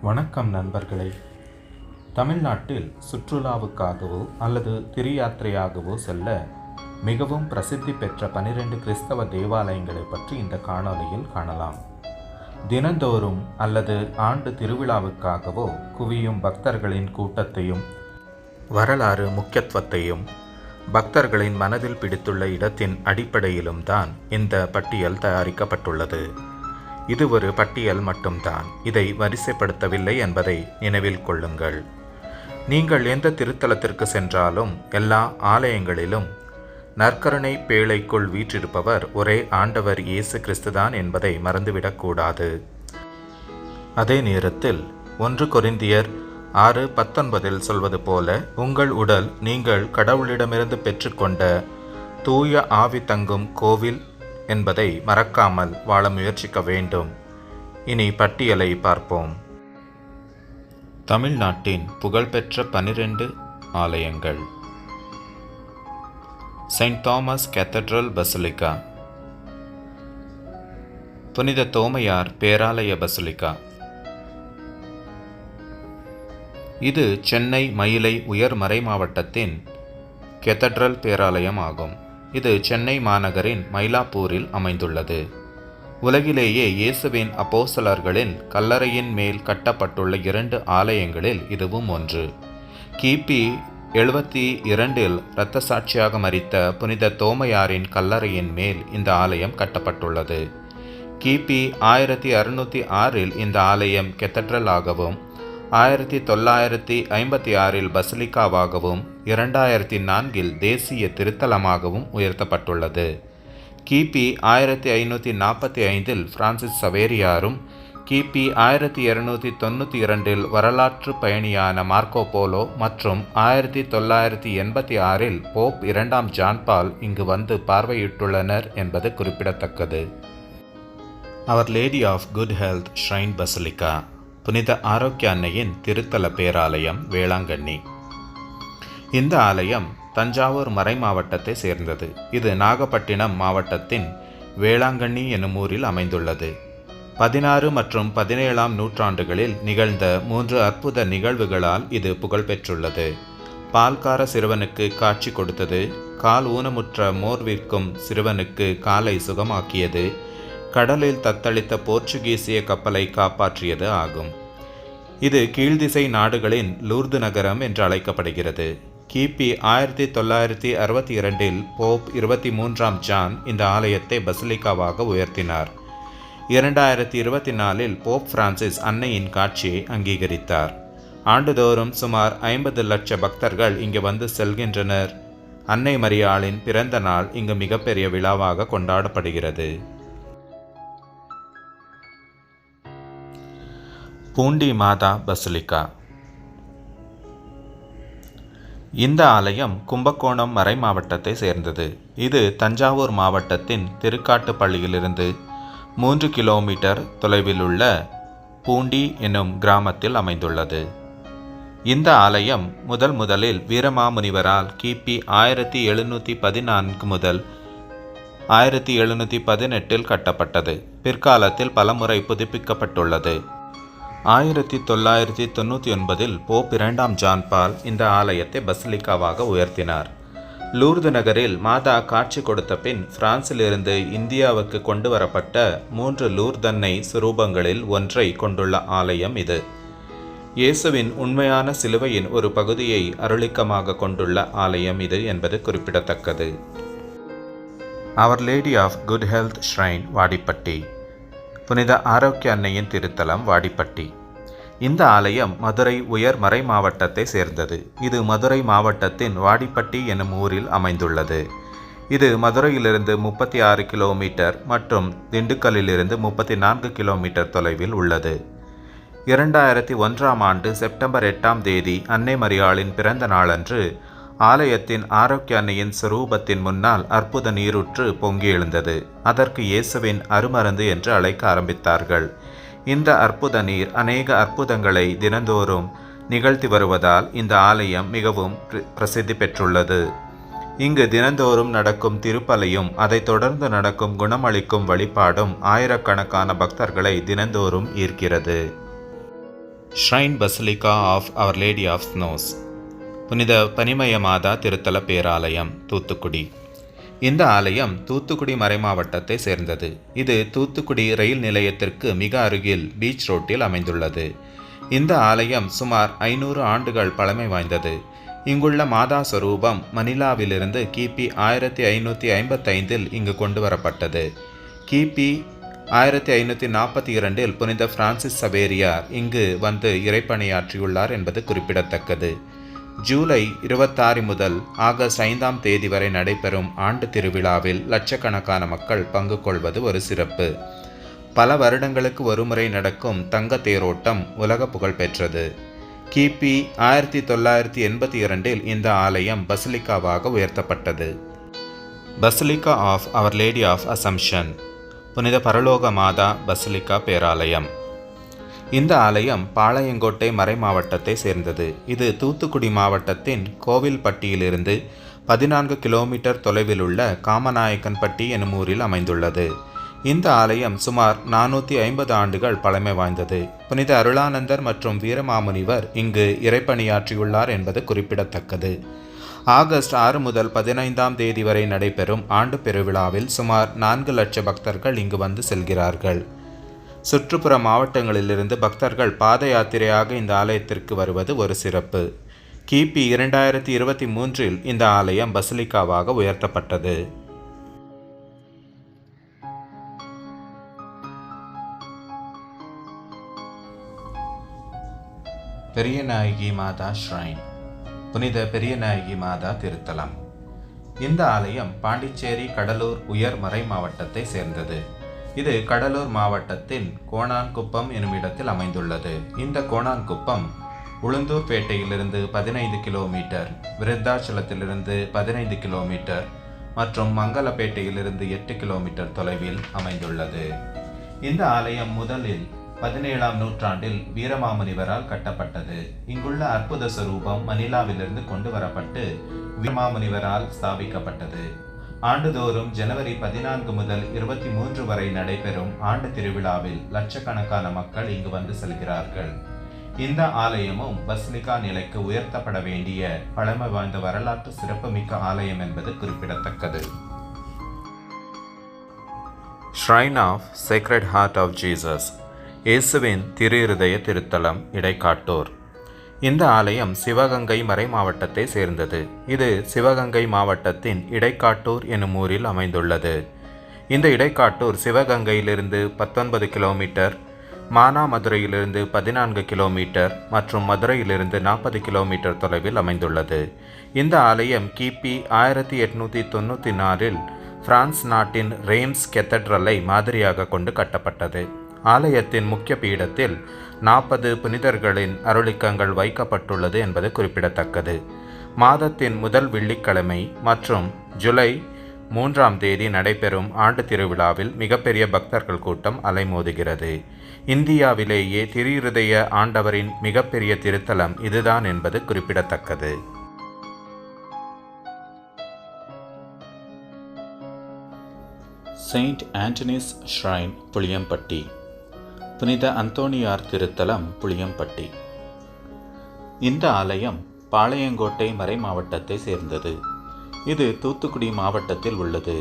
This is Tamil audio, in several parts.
வணக்கம் நண்பர்களே. தமிழ்நாட்டில் சுற்றுலாவுக்காகவோ அல்லது திரியாத்திரையாகவோ செல்ல மிகவும் பிரசித்தி பெற்ற 12 கிறிஸ்தவ தேவாலயங்களை பற்றி இந்த காணொளியில் காணலாம். தினந்தோறும் அல்லது ஆண்டு திருவிழாவுக்காகவோ குவியும் பக்தர்களின் கூட்டத்தையும் வரலாறு முக்கியத்துவத்தையும் பக்தர்களின் மனதில் பிடித்துள்ள இடத்தின் அடிப்படையிலும் தான் இந்த பட்டியல் தயாரிக்கப்பட்டுள்ளது. இது ஒரு பட்டியல் மட்டும்தான், இதை வரிசைப்படுத்தவில்லை என்பதை நினைவில் கொள்ளுங்கள். நீங்கள் எந்த திருத்தலத்திற்கு சென்றாலும் எல்லா ஆலயங்களிலும் நற்கருணை பேழைக்குள் வீற்றிருப்பவர் ஒரே ஆண்டவர் இயேசு கிறிஸ்துதான் என்பதை மறந்துவிடக்கூடாது. அதே நேரத்தில் 1 கொரிந்தியர் 6:19 சொல்வது போல, உங்கள் உடல் நீங்கள் கடவுளிடமிருந்து பெற்றுக்கொண்ட தூய ஆவி தங்கும் கோவில் என்பதை மறக்காமல் வாழ முயற்சிக்க வேண்டும். இனி பட்டியலை பார்ப்போம். தமிழ்நாட்டின் புகழ்பெற்ற 12 ஆலயங்கள். செயின்ட் தாமஸ் கேத்தட்ரல் பசிலிக்கா, புனித தோமையார் பேராலய பசிலிக்கா. இது சென்னை மயிலை உயர் மறை மாவட்டத்தின் கேத்தட்ரல் பேராலயம் ஆகும். இது சென்னை மாநகரின் மயிலாப்பூரில் அமைந்துள்ளது. உலகிலேயே இயேசுவின் அப்போஸ்தலர்களின் கல்லறையின் மேல் கட்டப்பட்டுள்ள 2 ஆலயங்களில் இதுவும் ஒன்று. கிபி 72 இரத்த சாட்சியாக மரித்த புனித தோமையாரின் கல்லறையின் மேல் இந்த ஆலயம் கட்டப்பட்டுள்ளது. கிபி 1606 இந்த ஆலயம் கேத்தட்ரல் ஆகவும் 1956 பசிலிக்காவாகவும் 2004 தேசிய திருத்தலமாகவும் உயர்த்தப்பட்டுள்ளது. கிபி 1545 பிரான்சிஸ் சவேரியாரும் கிபி 1292 வரலாற்று பயணியான மார்க்கோ போலோ மற்றும் 1986 போப் 2ஆம் ஜான் பால் இங்கு வந்து பார்வையிட்டுள்ளனர் என்பது குறிப்பிடத்தக்கது. Our lady of good health shrine basilica, புனித ஆரோக்கிய அன்னையின் திருத்தல பேராலயம் வேளாங்கண்ணி. இந்த ஆலயம் தஞ்சாவூர் மறை மாவட்டத்தை சேர்ந்தது. இது நாகப்பட்டினம் மாவட்டத்தின் வேளாங்கண்ணி எனும் ஊரில் அமைந்துள்ளது. 16 மற்றும் 17ஆம் நூற்றாண்டுகளில் நிகழ்ந்த 3 அற்புத நிகழ்வுகளால் இது புகழ்பெற்றுள்ளது. பால்கார சிறுவனுக்கு காட்சி கொடுத்தது, கால் ஊனமுற்ற மோர் விற்கும் சிறுவனுக்கு காலை சுகமாக்கியது, கடலில் தத்தளித்த போர்ச்சுகீசிய கப்பலை காப்பாற்றியது ஆகும். இது கீழ்திசை நாடுகளின் லூர்து நகரம் என்று அழைக்கப்படுகிறது. கிபி 1962 போப் 23ஆம் ஜான் இந்த ஆலயத்தை பசிலிக்காவாக உயர்த்தினார். 2024 போப் பிரான்சிஸ் அன்னையின் காட்சியை அங்கீகரித்தார். ஆண்டுதோறும் சுமார் 50 லட்சம் பக்தர்கள் இங்கு வந்து செல்கின்றனர். அன்னை மரியாளின் பிறந்த நாள் இங்கு மிகப்பெரிய விழாவாக கொண்டாடப்படுகிறது. பூண்டி மாதா பசிலிக்கா. இந்த ஆலயம் கும்பகோணம் மறை மாவட்டத்தை சேர்ந்தது. இது தஞ்சாவூர் மாவட்டத்தின் திருக்காட்டுப்பள்ளியிலிருந்து 3 கிலோமீட்டர் தொலைவில் உள்ள பூண்டி என்னும் கிராமத்தில் அமைந்துள்ளது. இந்த ஆலயம் முதலில் வீரமாமுனிவரால் கிபி 1714 முதல் 1718 கட்டப்பட்டது. பிற்காலத்தில் பலமுறை புதுப்பிக்கப்பட்டுள்ளது. 1999 போப் 2ஆம் ஜான் பால் இந்த ஆலயத்தை பசிலிக்காவாக உயர்த்தினார். லூர்து நகரில் மாதா காட்சி கொடுத்த பின் பிரான்சிலிருந்து இந்தியாவுக்கு கொண்டு வரப்பட்ட 3 லூர்தன்னை சுரூபங்களில் ஒன்றை கொண்டுள்ள ஆலயம் இது. இயேசுவின் உண்மையான சிலுவையின் ஒரு பகுதியை அருளிக்கமாக கொண்டுள்ள ஆலயம் இது என்பது குறிப்பிடத்தக்கது. Our lady of good health shrine Vadipatti, புனித ஆரோக்கிய அன்னையின் திருத்தலம் வாடிப்பட்டி. இந்த ஆலயம் மதுரை உயர் மறை மாவட்டத்தை சேர்ந்தது. இது மதுரை மாவட்டத்தின் வாடிப்பட்டி எனும் ஊரில் அமைந்துள்ளது. இது மதுரையிலிருந்து 36 கிலோமீட்டர் மற்றும் திண்டுக்கல்லிலிருந்து 34 கிலோமீட்டர் தொலைவில் உள்ளது. 2001ஆம் ஆண்டு செப்டம்பர் 8ஆம் தேதி அன்னை மரியாளின் பிறந்த நாளன்று ஆலயத்தின் ஆரோக்கிய அன்னையின் சுரூபத்தின் முன்னால் அற்புத நீரூற்று பொங்கி எழுந்தது. அதற்கு இயேசுவின் அருமருந்து என்று அழைக்க ஆரம்பித்தார்கள். இந்த அற்புத நீர் அநேக அற்புதங்களை தினந்தோறும் நிகழ்த்தி வருவதால் இந்த ஆலயம் மிகவும் பிரசித்தி பெற்றுள்ளது. இங்கு தினந்தோறும் நடக்கும் திருப்பலியும் அதைத் தொடர்ந்து நடக்கும் குணமளிக்கும் வழிபாடும் ஆயிரக்கணக்கான பக்தர்களை தினந்தோறும் ஈர்க்கிறது. Shrine basilica of our lady of snows, புனித பனிமய மாதா திருத்தல பேராலயம், தூத்துக்குடி. இந்த ஆலயம் தூத்துக்குடி மறைமாவட்டத்தை சேர்ந்தது. இது தூத்துக்குடி ரயில் நிலையத்திற்கு மிக அருகில் பீச் ரோட்டில் அமைந்துள்ளது. இந்த ஆலயம் சுமார் 500 ஆண்டுகள் பழமை வாய்ந்தது. இங்குள்ள மாதா ஸ்வரூபம் மணிலாவிலிருந்து கிபி 1555 இங்கு கொண்டு வரப்பட்டது. கிபி 1542 புனித பிரான்சிஸ் சவேரியார் இங்கு வந்து இறைப்பணியாற்றியுள்ளார் என்பது குறிப்பிடத்தக்கது. ஜூலை 26 முதல் ஆகஸ்ட் 5ஆம் தேதி வரை நடைபெறும் ஆண்டு திருவிழாவில் லட்சக்கணக்கான மக்கள் பங்கு கொள்வது ஒரு சிறப்பு. பல வருடங்களுக்கு ஒருமுறை நடக்கும் தங்க தேரோட்டம் உலக புகழ் பெற்றது. கிபி 1982 இந்த ஆலயம் பசிலிக்காவாக உயர்த்தப்பட்டது. Basilica of our lady of assumption, புனித பரலோக மாதா பசிலிக்கா பேராலயம். இந்த ஆலயம் பாளையங்கோட்டை மறை மாவட்டத்தை சேர்ந்தது. இது தூத்துக்குடி மாவட்டத்தின் கோவில்பட்டியிலிருந்து 14 கிலோமீட்டர் தொலைவில் உள்ள காமநாயக்கன்பட்டி எனும் ஊரில் அமைந்துள்ளது. இந்த ஆலயம் சுமார் 450 ஆண்டுகள் பழமை வாய்ந்தது. புனித அருளானந்தர் மற்றும் வீரமாமுனிவர் இங்கு இறைப்பணியாற்றியுள்ளார் என்பது குறிப்பிடத்தக்கது. ஆகஸ்ட் 6 முதல் 15ஆம் தேதி வரை நடைபெறும் ஆண்டு பெருவிழாவில் சுமார் 4 லட்சம் பக்தர்கள் இங்கு வந்து செல்கிறார்கள். சுற்றுப்புற மாவட்டங்களிலிருந்து பக்தர்கள் பாத யாத்திரையாக இந்த ஆலயத்திற்கு வருவது ஒரு சிறப்பு. கிபி 2023 இந்த ஆலயம் பசிலிக்காவாக உயர்த்தப்பட்டது. பெரியநாயகி மாதா ஷ்ரைன், புனித பெரியநாயகி மாதா திருத்தலம். இந்த ஆலயம் பாண்டிச்சேரி கடலூர் உயர் மறை மாவட்டத்தை சேர்ந்தது. இது கடலூர் மாவட்டத்தின் கோணான்குப்பம் எனும் இடத்தில் அமைந்துள்ளது. இந்த கோணான்குப்பம் உளுந்தூர்பேட்டையிலிருந்து 15 கிலோமீட்டர், விருத்தாச்சலத்திலிருந்து 15 கிலோமீட்டர் மற்றும் மங்களப்பேட்டையிலிருந்து 8 கிலோமீட்டர் தொலைவில் அமைந்துள்ளது. இந்த ஆலயம் முதலில் 17ஆம் நூற்றாண்டில் வீரமாமுனிவரால் கட்டப்பட்டது. இங்குள்ள அற்புத ஸ்வரூபம் மணிலாவிலிருந்து கொண்டு வரப்பட்டு வீரமாமுனிவரால் ஸ்தாபிக்கப்பட்டது. ஆண்டுதோறும் ஜனவரி 14 முதல் 23 வரை நடைபெறும் ஆண்டு திருவிழாவில் லட்சக்கணக்கான மக்கள் இங்கு வந்து செல்கிறார்கள். இந்த ஆலயமும் பசிலிக்கா நிலைக்கு உயர்த்தப்பட வேண்டிய பழமை வாய்ந்த வரலாற்று சிறப்புமிக்க ஆலயம் என்பது குறிப்பிடத்தக்கது. Shrine of sacred heart of Jesus, இயேசுவின் திரு இருதய திருத்தலம், இடைக்காட்டூர். இந்த ஆலயம் சிவகங்கை மறை மாவட்டத்தை சேர்ந்தது. இது சிவகங்கை மாவட்டத்தின் இடைக்காட்டூர் எனும் ஊரில் அமைந்துள்ளது. இந்த இடைக்காட்டூர் சிவகங்கையிலிருந்து 19 கிலோமீட்டர், மானாமதுரையிலிருந்து 14 கிலோமீட்டர் மற்றும் மதுரையிலிருந்து 40 கிலோமீட்டர் தொலைவில் அமைந்துள்ளது. இந்த ஆலயம் கிபி 1894 பிரான்ஸ் நாட்டின் ரேம்ஸ் கெத்தட்ரலை மாதிரியாக கொண்டு கட்டப்பட்டது. ஆலயத்தின் முக்கிய பீடத்தில் 40 புனிதர்களின் அருளிக்கங்கள் வைக்கப்பட்டுள்ளது என்பது குறிப்பிடத்தக்கது. மாதத்தின் முதல் வெள்ளிக்கிழமை மற்றும் ஜூலை 3ஆம் தேதி நடைபெறும் ஆண்டு திருவிழாவில் மிகப்பெரிய பக்தர்கள் கூட்டம் அலைமோதுகிறது. இந்தியாவிலேயே திரு இருதய ஆண்டவரின் மிகப்பெரிய திருத்தலம் இதுதான் என்பது குறிப்பிடத்தக்கது. செயின்ட் ஆண்டனிஸ் ஷ்ரைன், புளியம்பட்டி, புனித அந்தோணியார் திருத்தலம், புளியம்பட்டி. இந்த ஆலயம் பாளையங்கோட்டை மறை மாவட்டத்தை சேர்ந்தது. இது தூத்துக்குடி மாவட்டத்தில் உள்ளது.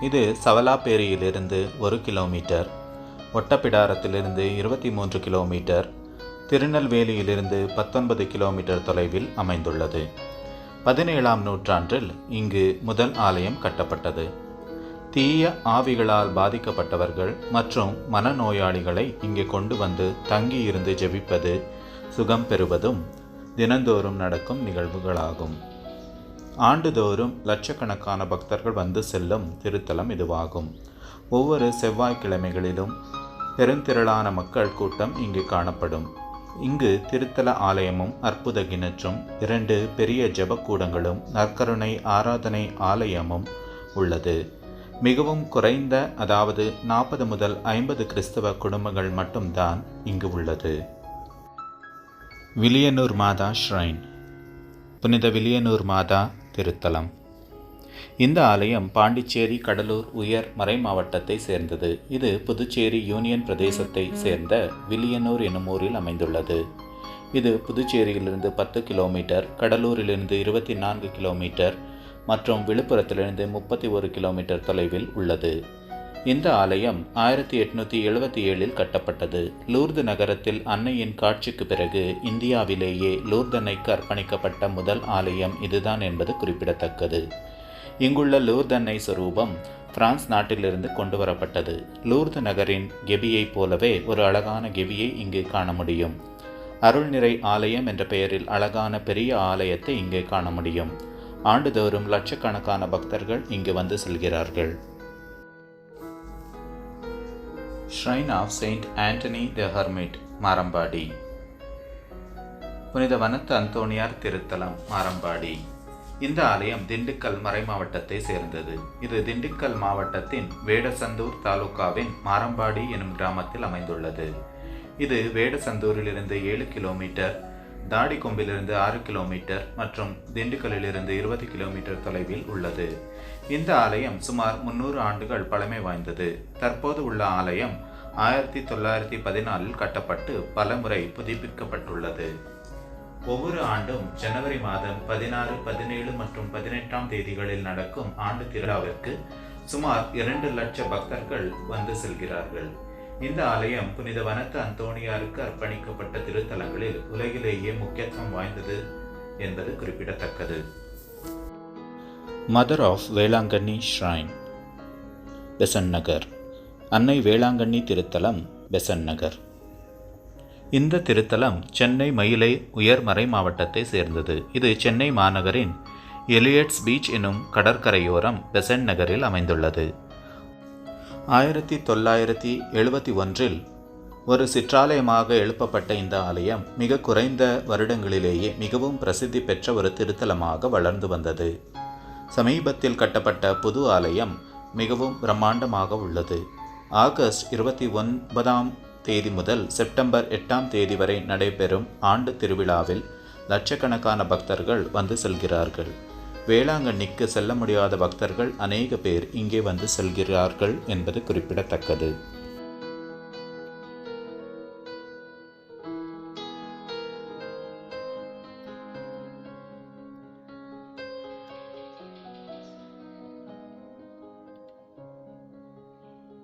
இது சவலாப்பேரியிலிருந்து 1 கிலோமீட்டர், ஒட்டப்பிடாரத்திலிருந்து 23 கிலோமீட்டர், திருநெல்வேலியிலிருந்து 19 கிலோமீட்டர் தொலைவில் அமைந்துள்ளது. 17ஆம் நூற்றாண்டில் இங்கு முதல் ஆலயம் கட்டப்பட்டது. தீய ஆவிகளால் பாதிக்கப்பட்டவர்கள் மற்றும் மனநோயாளிகளை இங்கே கொண்டு வந்து தங்கியிருந்து ஜெபிப்பது, சுகம் பெறுவதும் தினந்தோறும் நடக்கும் நிகழ்வுகளாகும். ஆண்டுதோறும் லட்சக்கணக்கான பக்தர்கள் வந்து செல்லும் திருத்தலம் இதுவாகும். ஒவ்வொரு செவ்வாய்க்கிழமைகளிலும் பெருந்திரளான மக்கள் கூட்டம் இங்கு காணப்படும். இங்கு திருத்தல ஆலயமும் அற்புத கிணற்றும் 2 பெரிய ஜெபக்கூடங்களும் நற்கருணை ஆராதனை ஆலயமும் உள்ளது. மிகவும் குறைந்த, அதாவது 40 முதல் 50 கிறிஸ்தவ குடும்பங்கள் மட்டும்தான் இங்கு உள்ளது. வில்லியனூர் மாதா ஷ்ரைன், புனித வில்லியனூர் மாதா திருத்தலம். இந்த ஆலயம் பாண்டிச்சேரி கடலூர் உயர் மறை மாவட்டத்தை சேர்ந்தது. இது புதுச்சேரி யூனியன் பிரதேசத்தை சேர்ந்த வில்லியனூர் என்னும் ஊரில் அமைந்துள்ளது. இது புதுச்சேரியிலிருந்து 10 கிலோமீட்டர், கடலூரிலிருந்து 24 கிலோமீட்டர் மற்றும் விழுப்புரத்திலிருந்து 31 கிலோமீட்டர் தொலைவில் உள்ளது. இந்த ஆலயம் 1877இல் கட்டப்பட்டது. லூர்து நகரத்தில் அன்னையின் காட்சிக்கு பிறகு இந்தியாவிலேயே லூர்தன்னைக்கு அர்ப்பணிக்கப்பட்ட முதல் ஆலயம் இதுதான் என்பது குறிப்பிடத்தக்கது. இங்குள்ள லூர்தன்னை சொரூபம் பிரான்ஸ் நாட்டிலிருந்து கொண்டு வரப்பட்டது. லூர்து நகரின் கெபியை போலவே ஒரு அழகான கெபியை இங்கு காண முடியும். அருள்நிறை ஆலயம் என்ற பெயரில் அழகான பெரிய ஆலயத்தை இங்கே காண முடியும். ஆண்டுதோறும் லட்சக்கணக்கான பக்தர்கள் இங்கு வந்து செல்கிறார்கள். Shrine of Saint Antony the hermit, Marampadi. புனித வனத்து அந்தோணியார் திருத்தலம், மாரம்பாடி. இந்த ஆலயம் திண்டுக்கல் மறைமாவட்டத்தை சேர்ந்தது. இது திண்டுக்கல் மாவட்டத்தின் வேடசந்தூர் தாலுகாவின் மாரம்பாடி எனும் கிராமத்தில் அமைந்துள்ளது. இது வேடசந்தூரிலிருந்து 7 கிலோமீட்டர், தாடிக்கொம்பிலிருந்து 6 கிலோமீட்டர் மற்றும் திண்டுக்கல்லிலிருந்து 20 கிலோமீட்டர் தொலைவில் உள்ளது. இந்த ஆலயம் சுமார் 300 ஆண்டுகள் பழமை வாய்ந்தது. தற்போது உள்ள ஆலயம் 1914இல் கட்டப்பட்டு பலமுறை புதுப்பிக்கப்பட்டுள்ளது. ஒவ்வொரு ஆண்டும் ஜனவரி மாதம் 16, 17 மற்றும் 18ஆம் தேதிகளில் நடக்கும் ஆண்டு திருவிழாவிற்கு சுமார் 2 லட்சம் பக்தர்கள் வந்து செல்கிறார்கள். இந்த ஆலயம் புனித வனத்து அந்தோணியாருக்கு அர்ப்பணிக்கப்பட்ட திருத்தலங்களில் உலகிலேயே முக்கியத்துவம் வாய்ந்தது என்பது குறிப்பிடத்தக்கது. Mother of Velankanni shrine, Besant Nagar. அன்னை வேளாங்கண்ணி திருத்தலம், பெசன்ட் நகர். இந்த திருத்தலம் சென்னை மயிலை உயர்மறை மாவட்டத்தை சேர்ந்தது. இது சென்னை மாநகரின் எலியட்ஸ் பீச் எனும் கடற்கரையோரம் பெசன்ட் நகரில் அமைந்துள்ளது. 1971இல் ஒரு சிற்றாலயமாக எழுப்பப்பட்ட இந்த ஆலயம் மிக குறைந்த வருடங்களிலேயே மிகவும் பிரசித்தி பெற்ற ஒரு திருத்தலமாக வளர்ந்து வந்தது. சமீபத்தில் கட்டப்பட்ட புது ஆலயம் மிகவும் பிரம்மாண்டமாக உள்ளது. ஆகஸ்ட் 29ஆம் தேதி முதல் செப்டம்பர் 8ஆம் தேதி வரை நடைபெறும் ஆண்டு திருவிழாவில் லட்சக்கணக்கான பக்தர்கள் வந்து செல்கிறார்கள். வேளாங்கண்ணிக்கு செல்ல முடியாத பக்தர்கள் அநேக பேர் இங்கே வந்து செல்கிறார்கள் என்பது குறிப்பிடத்தக்கது.